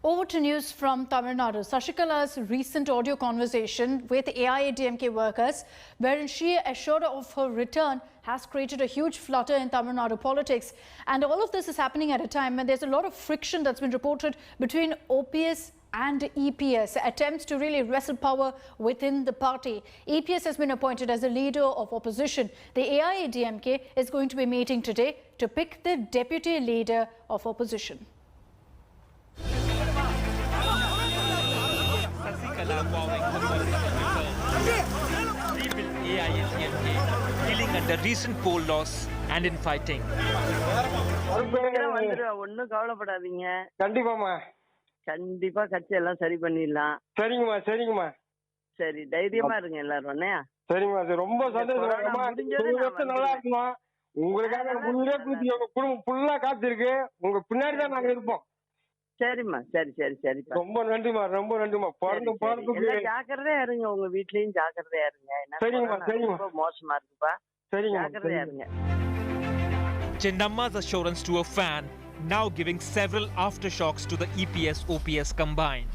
Over to news from Tamil Nadu. Sashikala's recent audio conversation with AIADMK workers, wherein she assured of her return, has created a huge flutter in Tamil Nadu politics. And all of this is happening at a time when there's a lot of friction that's been reported between OPS and EPS, attempts to really wrestle power within the party. EPS has been appointed as the leader of opposition. The AIADMK is going to be meeting today to pick the deputy leader of opposition. Sasikala vowing her political return. Rebuild AIADMK, dealing under recent poll loss and infighting. கண்டிப்பா கட்சி எல்லாம் சரி பண்ணிடலாம். சரிங்கம்மா சரி, தைரியமா இருங்க எல்லாரும். சரிங்கம்மா, அது ரொம்ப சந்தோஷம். நல்லா இருக்கணும். உங்களுக்காக குடும்பம் ஃபுல்லா காத்திருக்கு. உங்க பின்னாடி தான் நாங்க இருப்போம். சரிம்மா, சரி. ரொம்ப நன்றிமா. எல்லாம் ஜாக்கிரதையா இருங்க, உங்க வீட்லயும் ஜாக்கிரதையா இருங்க. சரிங்கம்மா. ரொம்ப மோசமா இருக்குப்பா. ஜாக்கிரதையா இருங்க. Chennamma's assurance to a fan now giving several aftershocks to the EPS-OPS combined.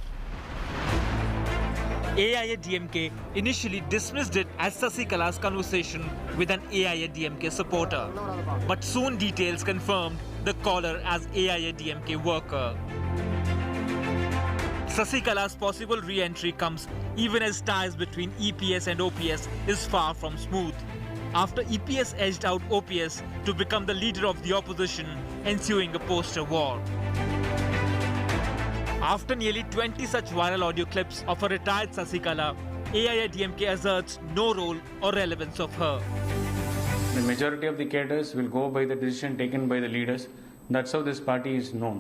AIADMK initially dismissed it as Sasikala's conversation with an AIADMK supporter, but soon details confirmed the caller as AIADMK worker. Sasikala's possible re-entry comes even as ties between EPS and OPS is far from smooth, after EPS edged out OPS to become the leader of the opposition, ensuing a poster war. After nearly 20 such viral audio clips of a retired Sasikala, AIADMK asserts no role or relevance of her. The majority of the cadres will go by the decision taken by the leaders. That's how this party is known.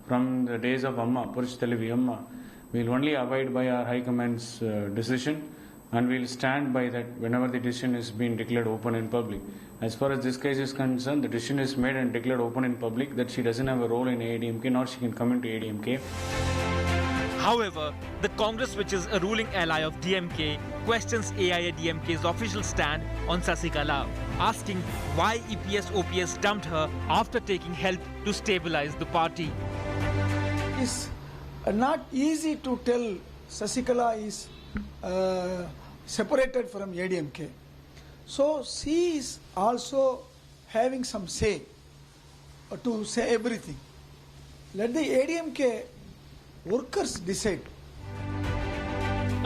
From the days of Amma, Purush Televi Amma, we will only abide by our High Command's decision, and we will stand by that whenever the decision is being declared open in public. As far as this case is concerned, the decision is made and declared open in public that she doesn't have a role in AIADMK, nor she can come into AIADMK. However, the Congress, which is a ruling ally of DMK, questions AIADMK's official stand on Sasikala, asking why EPS-OPS dumped her after taking help to stabilize the party. It's not easy to tell Sasikala is separated from ADMK. So she is also having some say to say everything. Let the ADMK workers decide.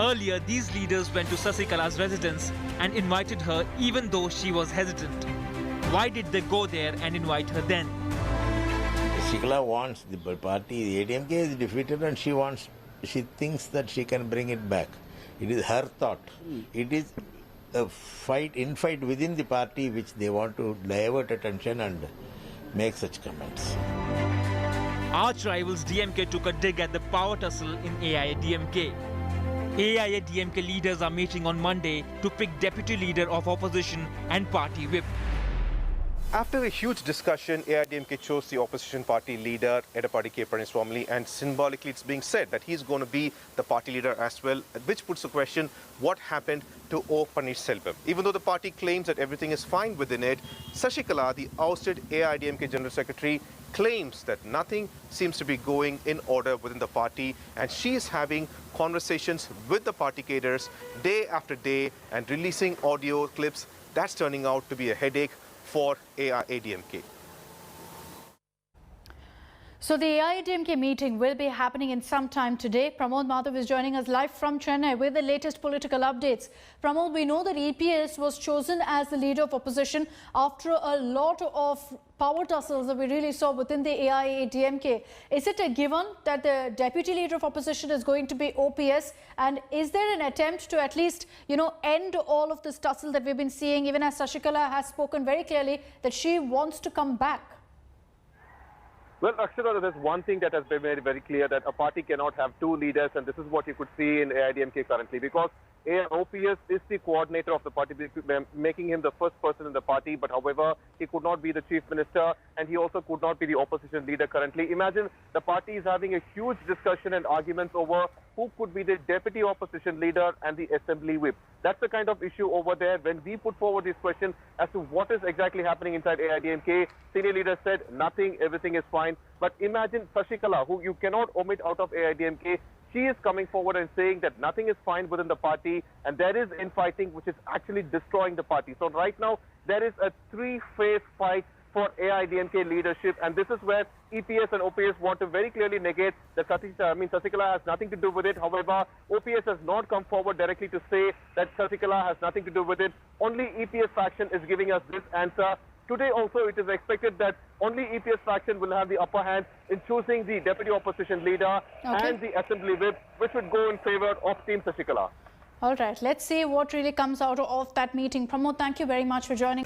Earlier, these leaders went to Sasikala's residence and invited her even though she was hesitant. Why did they go there and invite her then? Sasikala wants the party, the ADMK is defeated, and she thinks that she can bring it back. It is her thought. It is a infight within the party which they want to divert attention and make such comments. Arch rivals DMK took a dig at the power tussle in AIADMK. AIADMK leaders are meeting on Monday to pick deputy leader of opposition and party whip. After a huge discussion, AIADMK chose the opposition party leader, Edappadi K. Palaniswamy, and symbolically it's being said that he's going to be the party leader as well, which puts the question, what happened to O. Pannirselvam? Even though the party claims that everything is fine within it, Sasikala, the ousted AIADMK General Secretary, claims that nothing seems to be going in order within the party, and she is having conversations with the party cadres day after day and releasing audio clips. That's turning out to be a headache for AIADMK. So the AIADMK meeting will be happening in some time today. Pramod Madhav is joining us live from Chennai with the latest political updates. Pramod, we know that EPS was chosen as the leader of opposition after a lot of power tussles that we really saw within the AIADMK. Is it a given that the deputy leader of opposition is going to be OPS? And is there an attempt to at least, end all of this tussle that we've been seeing, even as Sasikala has spoken very clearly that she wants to come back? Well, Akshara, there's one thing that has been very, very clear, that a party cannot have two leaders, and this is what you could see in AIADMK currently, because OPS is the coordinator of the party, making him the first person in the party. But however, he could not be the chief minister, and he also could not be the opposition leader currently. Imagine the party is having a huge discussion and arguments over who could be the deputy opposition leader and the assembly whip. That's the kind of issue over there. When we put forward this question as to what is exactly happening inside AIDMK, senior leaders said nothing, everything is fine. But imagine Sashikala, who you cannot omit out of AIDMK. She is coming forward and saying that nothing is fine within the party and there is infighting which is actually destroying the party. So right now, there is a three-phase fight for AIDMK leadership, and this is where EPS and OPS want to very clearly negate that Sashikala has nothing to do with it. However, OPS has not come forward directly to say that Sashikala has nothing to do with it. Only EPS faction is giving us this answer. Today also it is expected that only EPS faction will have the upper hand in choosing the deputy opposition leader and the assembly whip, which would go in favor of Team Sashikala. All right, let's see what really comes out of that meeting. Pramod, thank you very much for joining.